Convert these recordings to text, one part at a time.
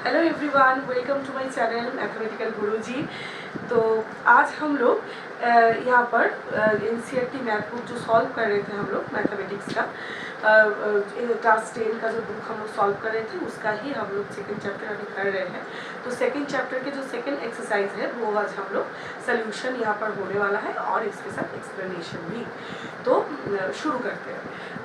Hello everyone, welcome to my channel mathematical Guruji. तो आज हम लोग यहाँ पर एनसीईआरटी मैथ बुक जो सॉल्व कर रहे थे हम लोग मैथमेटिक्स का क्लास 10 का जो बुक हम लोग सॉल्व कर रहे थे उसका ही हम लोग सेकंड चैप्टर अभी कर रहे हैं। तो सेकंड चैप्टर के जो सेकंड एक्सरसाइज है वो आज हम लोग सोल्यूशन यहाँ पर होने वाला है और इसके साथ एक्सप्लेनेशन भी। तो शुरू करते हैं।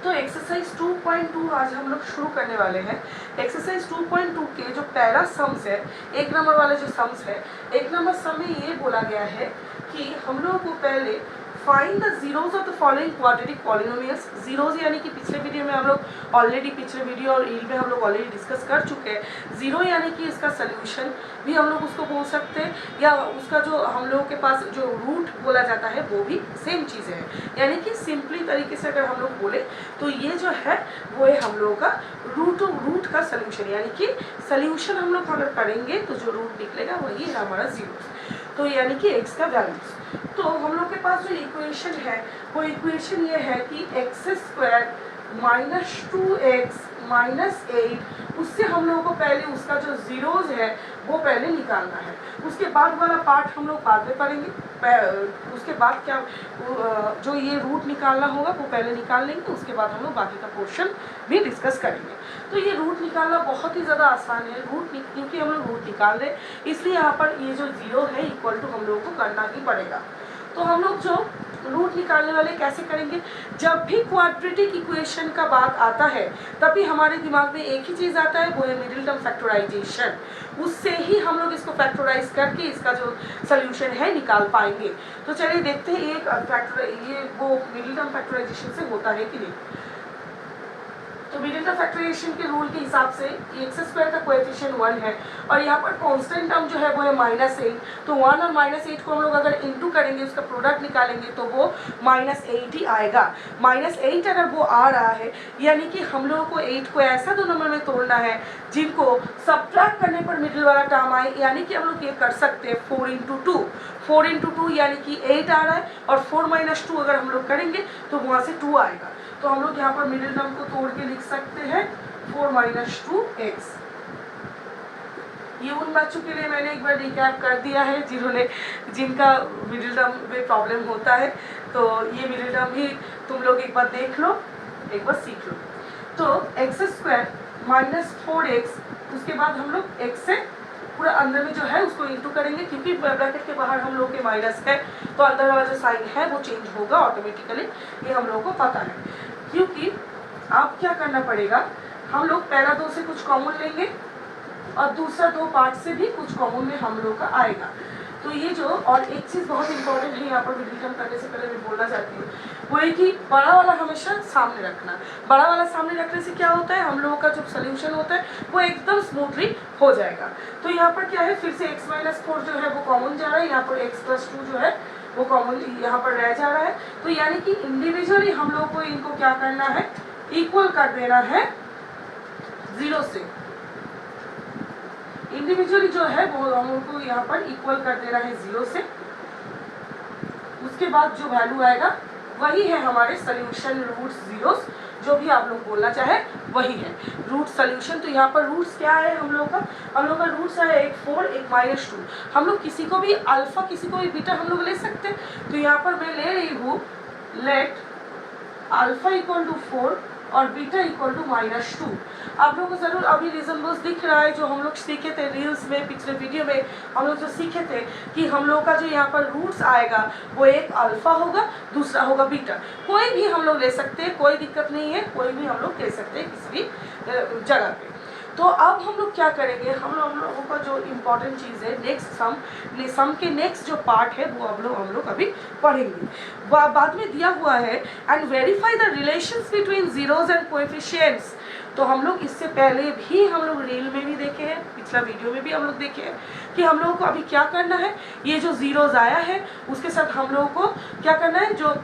तो एक्सरसाइज 2.2 आज हम लोग शुरू करने वाले हैं। एक्सरसाइज 2.2 के जो पहला सम्स है, एक नंबर वाले जो सम्स है, एक नंबर सम में ये बोला गया है कि हम लोगों को पहले find the zeros of the following quadratic polynomials. Zeros यानी कि पिछले वीडियो में हम लोग ऑलरेडी पिछले वीडियो और रील में हम लोग ऑलरेडी डिस्कस कर चुके हैं। जीरो यानी कि इसका सोल्यूशन भी हम लोग उसको बोल सकते हैं, या उसका जो हम लोगों के पास जो रूट बोला जाता है वो भी सेम चीज़ें हैं। यानी कि सिंपली तरीके से अगर हम लोग बोले तो ये जो है वो है हम लोगों का रूट का सोल्यूशन। यानी कि सोल्यूशन हम लोग अगर करेंगे तो जो रूट निकलेगा वही है हमारा जीरो, तो यानी कि एक्स का वैल्यूज। तो हम लोग के पास जो इक्वेशन है वो इक्वेशन ये है कि x square minus 2x minus 8, उससे हम लोगों को पहले उसका जो जीरोज है वो पहले निकालना है। उसके बाद वाला पार्ट हम लोग बाद में पढ़ेंगे। उसके बाद क्या जो ये रूट निकालना होगा वो पहले निकाल लेंगे, उसके बाद हम लोग बाकी का पोर्शन भी डिस्कस करेंगे। तो ये रूट निकालना बहुत ही ज़्यादा आसान है। क्योंकि हम लोग रूट निकाल रहे इसलिए यहाँ पर ये जो जीरो है इक्वल टू हम लोगों को करना ही पड़ेगा। तो हम लोग जो रूट निकालने वाले कैसे करेंगे, जब भी क्वाड्रेटिक इक्वेशन का बात आता है तभी हमारे दिमाग में एक ही चीज़ आता है, वो है मिडिल टर्म फैक्टराइजेशन। उससे ही हम लोग इसको फैक्टराइज करके इसका जो सोल्यूशन है निकाल पाएंगे। तो चलिए देखते हैं ये वो मिडिल टर्म फैक्टराइजेशन से होता है कि नहीं। तो मिडिल टर्म फैक्टराइजेशन के रूल के हिसाब से एक्स स्क्वायर का कोएफिशिएंट 1 है और यहाँ पर कांस्टेंट टर्म जो है वो है -8। तो 1 और -8 को हम लोग अगर इंटू करेंगे, उसका प्रोडक्ट निकालेंगे तो वो -8 ही आएगा। -8 अगर वो आ रहा है यानी कि हम लोगों को 8 को ऐसा दो नंबर में तोड़ना है जिनको सब्ट्रैक्ट करने पर मिडिल वाला टर्म आए। यानी कि हम लोग ये कर सकते हैं 4 इंटू 2 यानी कि 8 आ रहा है, और 4 - 2 अगर हम लोग करेंगे तो वहाँ से 2 आएगा। तो हम लोग यहाँ पर मिडिल टर्म को तोड़ के लिख सकते हैं 4 - 2x। ये उन बच्चों के लिए मैंने एक बार रिकैप कर दिया है जिनका मिडिल टर्म में प्रॉब्लम होता है। तो ये मिडिल टर्म भी तुम लोग एक बार देख लो, एक बार सीख लो। तो एक्स स्क्वायर माइनस 4x, उसके बाद हम लोग x से पूरा अंदर में जो है उसको इंटू करेंगे, क्योंकि ब्रैकेट के बाहर हम लोग के माइनस है तो अंदर वाला जो साइन है वो चेंज होगा ऑटोमेटिकली, ये हम लोगों को पता है। क्योंकि अब क्या करना पड़ेगा, हम लोग पहला 2 से कुछ कॉमन लेंगे और दूसरा 2 पार्ट से भी कुछ कॉमन में हम लोग का आएगा। तो ये जो, और एक चीज़ बहुत इंपॉर्टेंट है यहाँ पर मिडिल टर्म करने से पहले मैं बोलना चाहती हूँ, वो है कि बड़ा वाला हमेशा सामने रखना। बड़ा वाला सामने रखने से क्या होता है, हम लोगों का जो सोल्यूशन होता है वो एकदम स्मूथली हो जाएगा। तो यहाँ पर क्या है, फिर से x - 4 जो है वो कॉमन जा रहा है, यहाँ पर x + 2 जो है वो कॉमन यहाँ पर रह जा रहा है। तो यानी कि इंडिविजुअली हम लोग को इनको क्या करना है, इक्वल कर देना है 0 से। इंडिविजुअली जो है वो हम लोग को यहाँ पर इक्वल कर देना है 0 से। उसके बाद जो वैल्यू आएगा वही है हमारे सोल्यूशन रूट जीरोस, जो भी आप लोग बोलना चाहे वही है रूट सोल्यूशन। तो यहाँ पर रूट्स क्या है हम लोग का रूट्स है एक 4 एक -2। हम लोग किसी को भी अल्फा किसी को भी बीटा हम लोग ले सकते हैं। तो यहाँ पर मैं ले रही हूँ लेट अल्फा = 4 और बीटा = -2। आप लोगों को ज़रूर अभी रिजल्ट दिख रहा है जो हम लोग सीखे थे रील्स में, पिछले वीडियो में हम लोग जो सीखे थे कि हम लोग का जो यहाँ पर रूट्स आएगा वो एक अल्फा होगा, दूसरा होगा बीटा। कोई भी हम लोग ले सकते हैं, कोई दिक्कत नहीं है, कोई भी हम लोग ले सकते हैं किसी भी जगह पे। तो अब हम लोग क्या करेंगे, हम लोगों का जो इम्पोर्टेंट चीज़ है नेक्स्ट सम के नेक्स्ट जो पार्ट है वो हम लोग अभी पढ़ेंगे। बाद में दिया हुआ है and verify the relations between zeros and coefficients. तो हम लोग इससे पहले भी हम लोग रील में भी देखे हैं, पिछला वीडियो में भी हम लोग देखे हैं कि हम लोगों को अभी क्या करना है, ये जो जीरोज आया है उसके साथ हम लोगों को क्या करना है, जो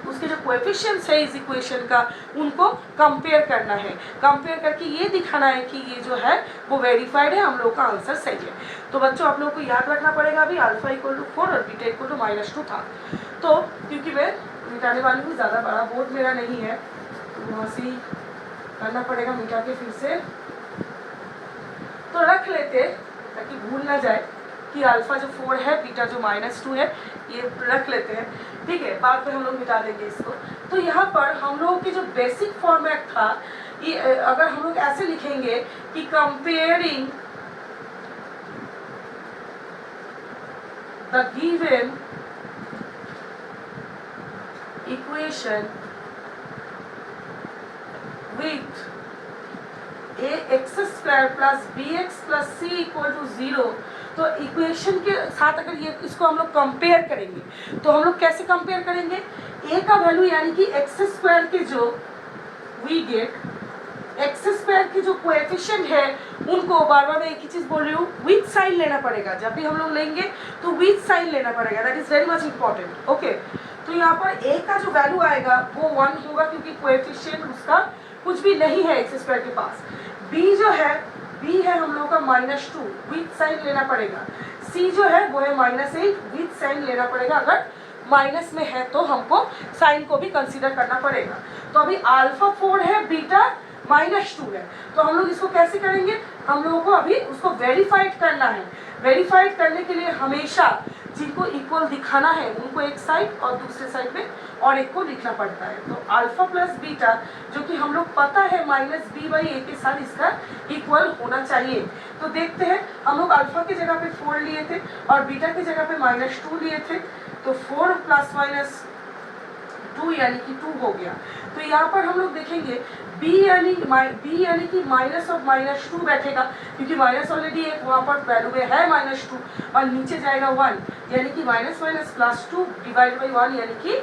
उसके जो कोएफिशिएंट्स है इस इक्वेशन का उनको कंपेयर करना है। कंपेयर करके ये दिखाना है कि ये जो है वो वेरीफाइड है, हम लोग का आंसर सही है। तो बच्चों आप लोगों को याद रखना पड़ेगा, अभी अल्फा = 4 और बीटा = -2 था। तो क्योंकि मैं मिटाने वाली हूँ, ज़्यादा बड़ा बोर्ड मेरा नहीं है तो वहाँ से करना पड़ेगा मिटा के फिर से लेते हैं ताकि भूल ना जाए कि अल्फा जो 4 है, बीटा जो -2 है, ये रख लेते हैं, ठीक है, बाद में हम लोग मिटा देंगे इसको। तो यहाँ पर हम लोगों की जो बेसिक फॉर्मेट था, ये अगर हम लोग ऐसे लिखेंगे कि comparing the given equation with ax² plus bx plus c equal to 0, तो इक्वेशन के साथ अगर ये इसको हम लोग कंपेयर करेंगे तो हम लोग कैसे कंपेयर करेंगे, a का वैल्यू यानी कि x² के जो वी गेट x² के जो कोएफिशिएंट है उनको बार बार मैं एक ही चीज़ बोल रही हूँ, विथ साइन लेना पड़ेगा। जब भी हम लोग लेंगे तो विथ साइन लेना पड़ेगा, that is very much important. Okay, तो यहाँ पर a का जो वैल्यू आएगा वो 1 होगा क्योंकि कोएफिशिएंट उसका कुछ भी नहीं है x² के पास। b जो है, b है हम लोग का -2, विथ साइन लेना पड़ेगा। c जो है वो है -8, विथ साइन लेना पड़ेगा। अगर माइनस में है तो हमको साइन को भी कंसीडर करना पड़ेगा। तो अभी अल्फा 4 है, बीटा -2 है, तो हम लोग इसको कैसे करेंगे, हम लोगों को अभी उसको वेरीफाइड करना है। वेरीफाइड करने के लिए हमेशा जिनको इक्वल दिखाना है उनको एक साइड और दूसरे साइड में और एक को लिखना पड़ता है। तो अल्फा प्लस बीटा जो कि हम लोग पता है -b/a के साथ इसका इक्वल होना चाहिए। तो देखते हैं, हम लोग अल्फा की जगह पे 4 लिए थे और बीटा की जगह पे -2 लिए थे, तो 4 + -2 यानी कि 2 हो गया। तो यहाँ पर हम लोग देखेंगे b यानी कि माइनस और -2 बैठेगा क्योंकि माइनस ऑलरेडी एक वहाँ पर वैल्यू में है -2 और नीचे जाएगा 1 यानी कि -2 डिवाइड बाई 1 यानी कि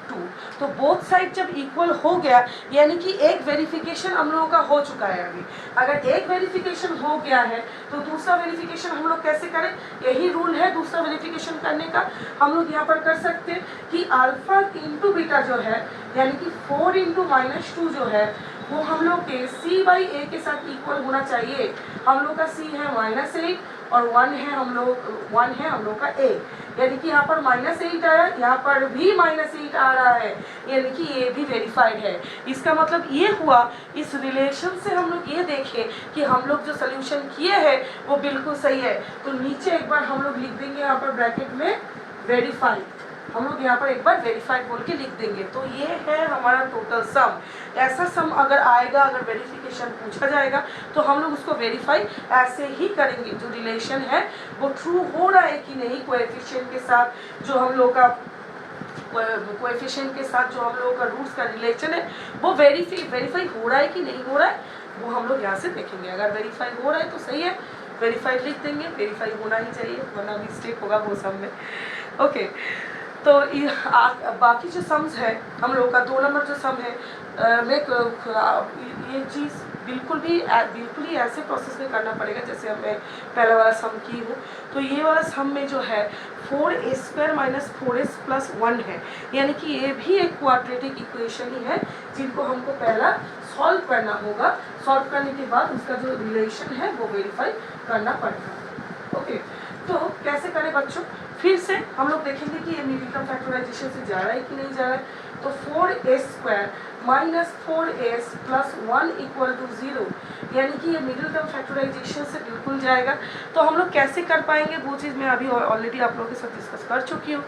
2। तो बोथ साइड जब इक्वल हो गया यानी कि एक वेरिफिकेशन हम लोगों का हो चुका है। अभी अगर एक वेरिफिकेशन हो गया है तो दूसरा वेरिफिकेशन हम लोग कैसे करें, यही रूल है दूसरा वेरिफिकेशन करने का। हम लोग यहाँ पर कर सकते हैं कि अल्फा इंटू बीटा जो है यानी कि 4 × -2 जो है वो हम लोग के c/a के साथ इक्वल होना चाहिए। हम लोग का c है -8 और 1 है हम लोग का a, यानी कि यहाँ पर -8 आया, यहाँ पर भी -8 आ रहा है, यानी कि ये भी वेरीफाइड है। इसका मतलब ये हुआ, इस रिलेशन से हम लोग ये देखें कि हम लोग जो सोल्यूशन किए हैं वो बिल्कुल सही है। तो नीचे एक बार हम लोग लिख देंगे यहाँ पर ब्रैकेट में वेरीफाइड, हम लोग यहाँ पर एक बार वेरीफाइड बोल के लिख देंगे। तो ये है हमारा टोटल सम। ऐसा सम अगर आएगा, अगर वेरिफिकेशन पूछा जाएगा तो हम लोग उसको वेरीफाई ऐसे ही करेंगे, जो रिलेशन है वो ट्रू हो रहा है कि नहीं कोएफिशिएंट के साथ, जो हम लोग का कोएफिशिएंट के साथ जो हम लोग का रूट्स का रिलेशन है वो वेरीफाई हो रहा है कि नहीं हो रहा है, वो हम लोग यहाँ से देखेंगे। अगर वेरीफाई हो रहा है तो सही है, वेरीफाइड लिख देंगे, वेरीफाई होना ही चाहिए वरना मिस्टेक होगा वो सम में। ओके, तो बाकी जो सम्स है हम लोग का 2 नंबर जो सम है, ये चीज़ बिल्कुल ही ऐसे प्रोसेस में करना पड़ेगा जैसे मैं पहला वाला सम की हूँ। तो ये वाला सम में जो है 4a² - 4s + 1 है, यानी कि ये भी एक क्वाड्रेटिक इक्वेशन ही है जिनको हमको पहला सॉल्व करना होगा। सॉल्व करने के बाद उसका जो रिलेशन है वो वेरीफाई करना पड़ता है। ओके, तो कैसे करें बच्चों, फिर से हम लोग देखेंगे कि ये मिडिल टर्म फैक्टराइजेशन से जा रहा है कि नहीं जा रहा है। तो 4a² - 4s + 1 = 0, यानी कि ये मिडिल टर्म फैक्टराइजेशन से बिल्कुल जाएगा। तो हम लोग कैसे कर पाएंगे वो चीज़ मैं अभी ऑलरेडी आप लोगों के साथ डिस्कस कर चुकी हूँ।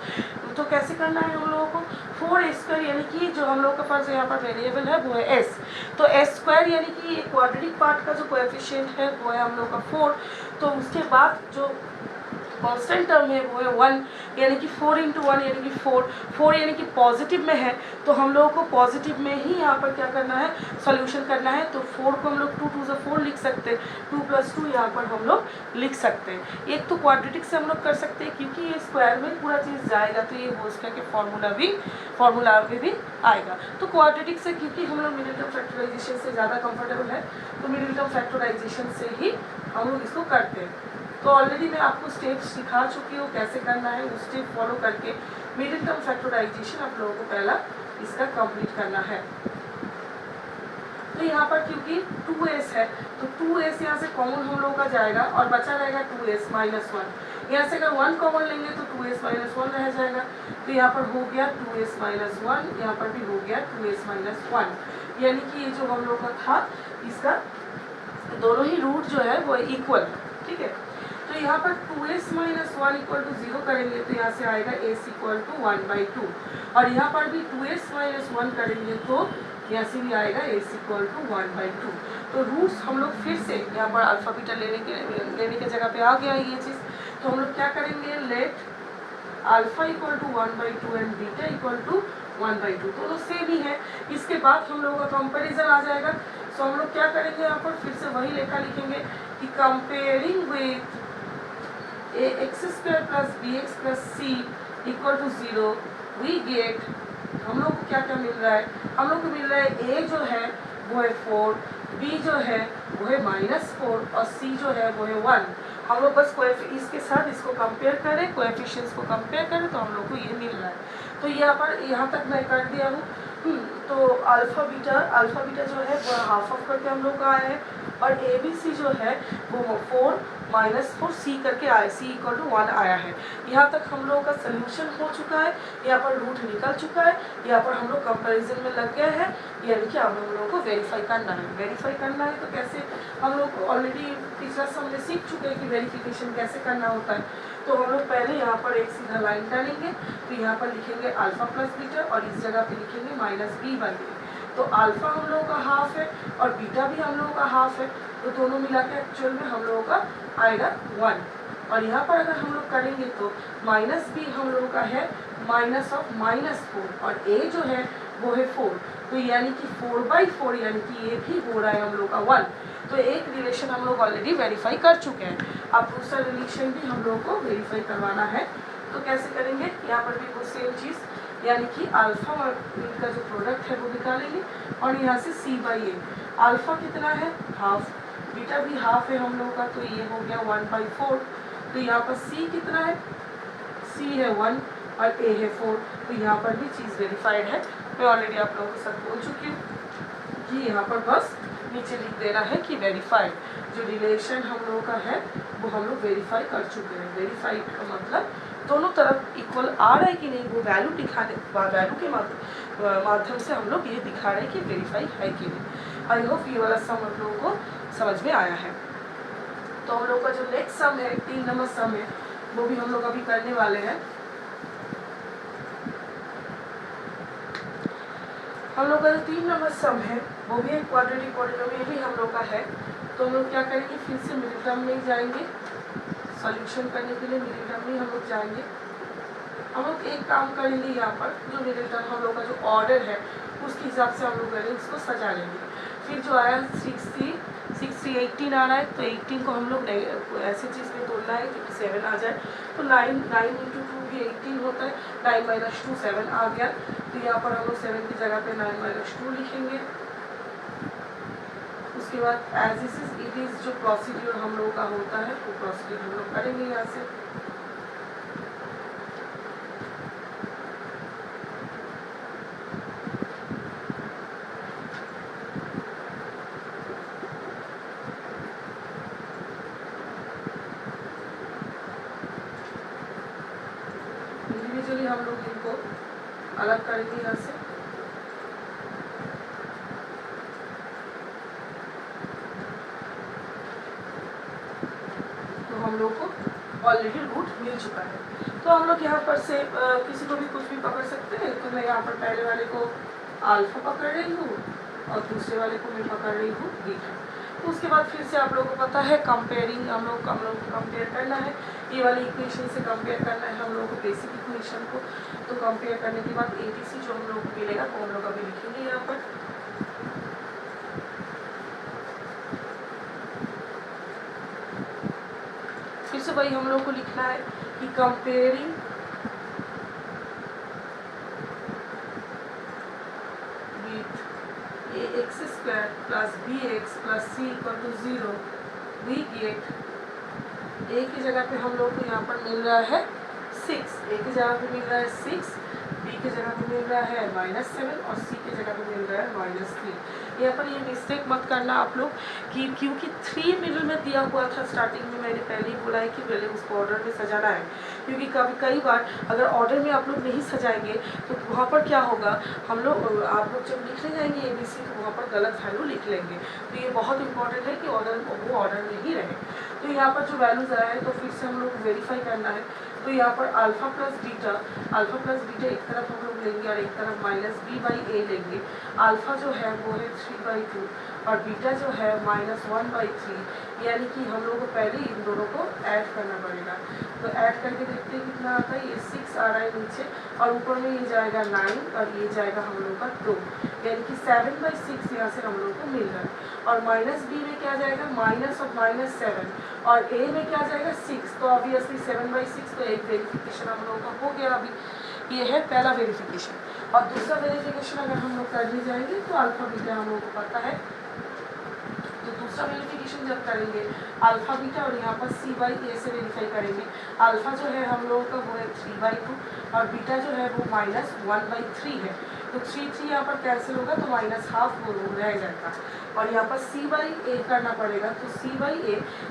तो कैसे करना है हम लोगों को, 4a² यानी कि जो हम लोग के पास यहाँ पर वेरिएबल है वो है s, तो s² यानी कि क्वाड्रेटिक पार्ट का जो कोएफिशिएंट है वो है हम लोग का 4। तो उसके बाद जो कांस्टेंट टर्म है वो है 1, यानी कि 4 × 1 यानी कि 4 यानी कि पॉजिटिव में है, तो हम लोगों को पॉजिटिव में ही यहाँ पर क्या करना है, सॉल्यूशन करना है। तो 4 को हम लोग 2 × 2 = 4 लिख सकते हैं, 2 + 2 यहाँ पर हम लोग लिख सकते हैं। एक तो क्वाड्रेटिक से हम लोग कर सकते हैं क्योंकि ये स्क्वायर में पूरा चीज़ जाएगा तो ये होल स्क्वायर के फॉर्मूला में भी आएगा। तो क्वाड्रेटिक से क्योंकि हम लोग मिडिल टर्म फैक्टराइजेशन से ज़्यादा कंफर्टेबल है तो मिडिल टर्म फैक्टराइजेशन से ही हम लोग इसको करते हैं। तो ऑलरेडी मैं आपको स्टेप सिखा चुकी हूँ कैसे करना है, उस स्टेप फॉलो करके मिडिल टर्म फैक्टराइजेशन आप लोगों को पहला इसका कंप्लीट करना है। तो यहाँ पर क्योंकि 2s है तो 2s यहाँ से कॉमन हम लोगों का जाएगा और बचा रहेगा 2s - 1। यहाँ से अगर 1 कॉमन लेंगे तो 2s - 1 रह जाएगा। तो यहाँ पर हो गया 2s - 1, यहाँ पर भी हो गया 2s - 1, यानी कि ये जो हम लोग का था इसका दोनों ही रूट जो है वो इक्वल। ठीक है। तो यहाँ पर 2s माइनस 1 इक्वल टू 0 करेंगे तो यहाँ से आएगा s इक्वल टू 1/2, और यहाँ पर भी 2s माइनस 1 करेंगे तो यहाँ से भी आएगा s इक्वल टू 1/2। तो रूट्स हम लोग फिर से यहाँ पर अल्फा बीटा लेने के जगह पे आ गया ये चीज़। तो हम लोग क्या करेंगे, let alpha equal to 1/2 and beta equal to 1/2, दोनों सेम ही है। इसके बाद हम लोगों का कंपेरिजन आ जाएगा। सो हम लोग क्या करेंगे, यहाँ पर फिर से वही लेखा लिखेंगे कि comparing with ax² plus bx plus c equal to 0 we get, हम लोग को क्या क्या मिल रहा है, हम लोग को मिल रहा है a जो है वो है 4, b जो है वो है -4 और c जो है वो है 1। हम लोग बस इसके साथ इसको कंपेयर करें, कोएफिशिएंट्स को कंपेयर करें तो हम लोग को ये मिल रहा है। तो यहाँ तक मैं कर दिया हूँ। तो अल्फा बीटा जो है वो हाफ ऑफ करके हम लोग का आया है, और ए बी सी जो है वो 4 -4 सी करके आया, सी इक्वल टू 1 आया है। यहाँ तक हम लोगों का सोल्यूशन हो चुका है, यहाँ पर रूट निकल चुका है, यहाँ पर हम लोग कंपैरिजन में लग गए हैं। यानी कि हम लोगों को वेरीफाई करना है। तो कैसे, हम लोग ऑलरेडी पिछला सम में सीख चुके हैं कि वेरिफिकेशन कैसे करना होता है। तो हम लोग पहले यहाँ पर एक सीधा लाइन डालेंगे, तो यहाँ पर लिखेंगे अल्फा प्लस बीटा और इस जगह पे लिखेंगे -b/a। तो अल्फा हम लोगों का हाफ है और बीटा भी हम लोगों का हाफ है, तो दोनों मिला के एक्चुअल में हम लोगों का आएगा 1। और यहाँ पर अगर हम लोग करेंगे तो -b हम लोगों का है -4 और a जो है वो है 4, तो यानी कि 4/4, यानी कि ये भी हो रहा है हम लोग का 1। तो एक रिलेशन हम लोग ऑलरेडी वेरीफाई कर चुके हैं। अब दूसरा रिलेशन भी हम लोगों को वेरीफाई करवाना है। तो कैसे करेंगे, यहाँ पर भी वो सेम चीज़, यानी कि अल्फा और का जो प्रोडक्ट है वो निकालेंगे, और यहाँ से c/a, अल्फा कितना है हाफ, बीटा भी हाफ है हम लोगों का, तो ये हो गया 1/4। तो यहाँ पर c कितना है, c है 1 और a है 4, तो यहाँ पर भी चीज़ वेरीफाइड है। मैं ऑलरेडी आप लोगों के साथ बोल चुकी हूँ कि यहाँ पर बस नीचे लिख देना है कि वेरीफाइड। जो रिलेशन हम लोगों का है वो हम लोग वेरीफाई कर चुके हैं। वेरीफाइड का मतलब दोनों तरफ इक्वल आ रहा है कि नहीं, वो वैल्यू के माध्यम से हम लोग ये दिखा रहे हैं कि वेरीफाई है कि नहीं। आई होप ये वाला सम आप लोगों को समझ में आया है। तो हम लोग का जो नेक्स्ट सम है, 3 नंबर सम है, वो भी हम लोग अभी करने वाले हैं। हम लोग का जो 3 नंबर सम है वो भी एक क्वाड्रेटिक पॉलिनोमियल भी हम लोग का है। तो हम लोग क्या करेंगे, फिर से मिडिल टर्म में जाएंगे, सॉल्यूशन करने के लिए मिडिल टर्म में हम लोग जाएंगे। हम लोग एक काम करेंगे, यहाँ पर जो मिडिल टर्म हम लोग का जो ऑर्डर है उसके हिसाब से हम लोग करेंगे, इसको सजा लेंगे। फिर जो आया 18 आ रहा है, तो 18 को हम लोग ऐसे चीज़ में तोड़ना है क्योंकि 7 आ जाए, तो 9 × 2 भी 18 होता है, 9 - 2 7 आ गया। तो यहाँ पर हम लोग 7 की जगह पे 9 - 2 लिखेंगे। उसके बाद एज इट इज़ जो प्रोसीड्यूर हम लोगों का होता है वो प्रोसीड्यूर हम लोग करेंगे यहाँ से। इंडिविजुअली हम लोग इनको अलग करेंगे यहाँ से। तो हम लोग को ऑलरेडी रूट मिल चुका है। तो हम लोग यहाँ पर से किसी को भी कुछ भी पकड़ सकते हैं। तो मैं यहाँ पर पहले वाले को अल्फा पकड़ रही हूँ और दूसरे वाले को मैं पकड़ रही हूँ बीटा। तो उसके बाद फिर से आप लोगों को पता है कंपेयरिंग हम लोग को कंपेयर करना है, ये वाली इक्वेशन से कंपेयर करना है हम लोगों को बेसिक इक्वेशन को। तो कंपेयर करने के बाद ABC जो हम लोग को मिलेगा वो हम लोग अभी लिखेंगे यहाँ पर। फिर से वही हम लोग को लिखना है कि comparing with ax² plus bx plus c equal to 0 we get a की जगह पे हम लोग को यहाँ पर मिल रहा है 6, a की जगह पे मिल रहा है 6, b की जगह पे मिल रहा है -7 और c की जगह पे मिल रहा है -3। यहाँ पर ये मिस्टेक मत करना आप लोग कि क्योंकि 3 मिडिल में दिया हुआ था स्टार्टिंग में, मैंने पहले ही बोला है कि पहले उसको ऑर्डर में सजाना है, क्योंकि कई बार अगर ऑर्डर में आप लोग नहीं सजाएंगे तो वहाँ पर क्या होगा, आप लोग जब लिखने जाएंगे ABC तो वहाँ पर गलत वैल्यू लिख लेंगे। तो ये बहुत इंपॉर्टेंट है कि वो ऑर्डर में ही रहे। तो यहाँ पर जो वैल्यूज़ आया है तो फिर से हम लोग वेरीफाई करना है। तो यहाँ पर अल्फ़ा प्लस बीटा एक तरफ हम लोग लेंगे और एक तरफ -b/a लेंगे। अल्फ़ा जो है वो है 3/2 और बीटा जो है -1/3, यानी कि हम लोग को पहले इन दोनों को ऐड करना पड़ेगा। तो ऐड करके देखते हैं कितना आता है। ये 6 आ रहा है नीचे और ऊपर में ये जाएगा 9 और ये जाएगा हम लोग का 2, यानी कि 7/6 यहाँ से हम लोग को मिल रहा है। और -b में क्या जाएगा, -7 और a में क्या जाएगा 6। तो ऑब्वियसली 7/6, तो एक वेरिफिकेशन हम लोगों का हो गया। अभी ये है पहला वेरिफिकेशन। और दूसरा वेरिफिकेशन अगर हम लोग करने जाएंगे तो अल्फ़ा बीटा हम लोग को पता है, तो दूसरा वेरिफिकेशन जब करेंगे अल्फ़ा बीटा और यहाँ पर c/a से वेरीफाई करेंगे। अल्फ़ा जो है हम लोगों का वो है 3/2 और बीटा जो है वो -1/3 है। तो 3 यहाँ पर कैंसिल होगा तो -½ वो रह जाएगा और यहाँ पर c/a करना पड़ेगा। तो c/a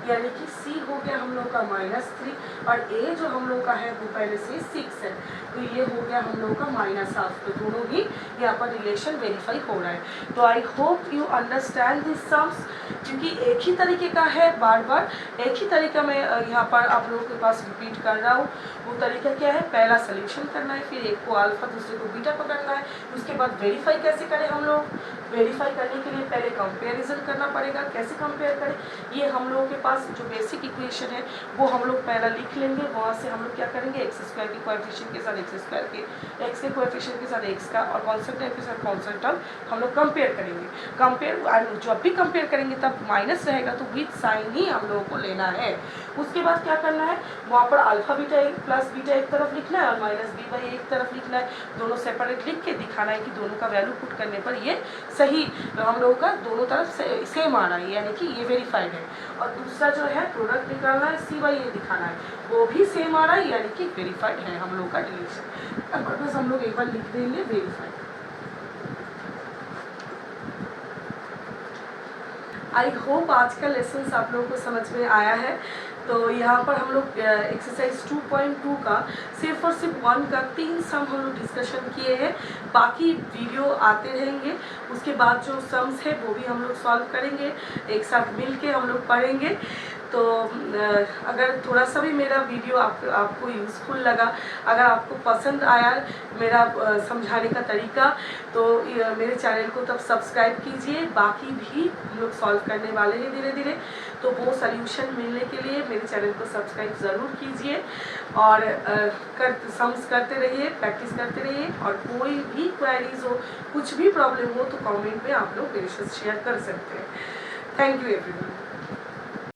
यानी कि c हो गया हम लोग का -3 और a जो हम लोग का है वो पहले से 6 है, तो ये हो गया हम लोग का -½ तो दोनों ही यहाँ पर रिलेशन वेरीफाई हो रहा है। तो I hope you understand this sums, क्योंकि एक ही तरीके का है, बार बार एक ही तरीका मैं यहाँ पर आप लोगों के पास रिपीट कर रहा हूँ। वो तरीका क्या है, पहला सॉल्यूशन करना है, फिर एक को अल्फ़ा दूसरे को बीटा पकड़ना है, उसके बाद वेरीफाई कैसे करें हम लोग। वेरीफाई करने के लिए पहले कंपेरिजन करना पड़ेगा। कैसे कंपेयर करें, ये हम लोगों के पास जो बेसिक इक्वेशन है वो हम लोग पहला लिख लेंगे। वहाँ से हम लोग क्या करेंगे, x² के कोएफिशिएंट के साथ x² के, x के कोएफिशिएंट के साथ x का और कांस्टेंट टर्म के साथ कांस्टेंट टर्म हम लोग कंपेयर करेंगे। जब भी कंपेयर करेंगे तब माइनस रहेगा तो विद साइन ही हम लोगों को लेना है। उसके बाद क्या करना है, वहाँ पर अल्फ़ा बीटा प्लस बीटा एक तरफ लिखना है और -b/a एक तरफ लिखना है। दोनों सेपरेट लिख के दिखाना है कि दोनों का वैल्यू पुट करने पर ये सही हम लोगों का दोनों तरफ सेम आ रहा है, यानी कि ये वेरीफाइड है। और दूसरा जो है प्रोडक्ट निकालना है, c/a दिखाना है, वो भी सेम आ रहा है, यानी कि वेरीफाइड है हम लोग का रिलेशन। अब बस हम लोग एक बार लिख देंगे वेरीफाइड। आई होप आज का लेसन आप लोगों को समझ में आया है। तो यहाँ पर हम लोग एक्सरसाइज 2.2 का सिर्फ और सिर्फ 1 का 3 सम हम लोग डिस्कशन किए हैं। बाकी वीडियो आते रहेंगे, उसके बाद जो सम्स है वो भी हम लोग सॉल्व करेंगे, एक साथ मिल के हम लोग पढ़ेंगे। तो अगर थोड़ा सा भी मेरा वीडियो आपको यूज़फुल लगा, अगर आपको पसंद आया मेरा समझाने का तरीका, तो मेरे चैनल को तब सब्सक्राइब कीजिए। बाकी भी हम लोग सॉल्व करने वाले हैं धीरे धीरे, तो वो सल्यूशन मिलने के लिए मेरे चैनल को सब्सक्राइब ज़रूर कीजिए और सम्स करते रहिए, प्रैक्टिस करते रहिए। और कोई भी क्वेरीज हो, कुछ भी प्रॉब्लम हो तो कमेंट में आप लोग मेरे साथ शेयर कर सकते हैं। Thank you everyone.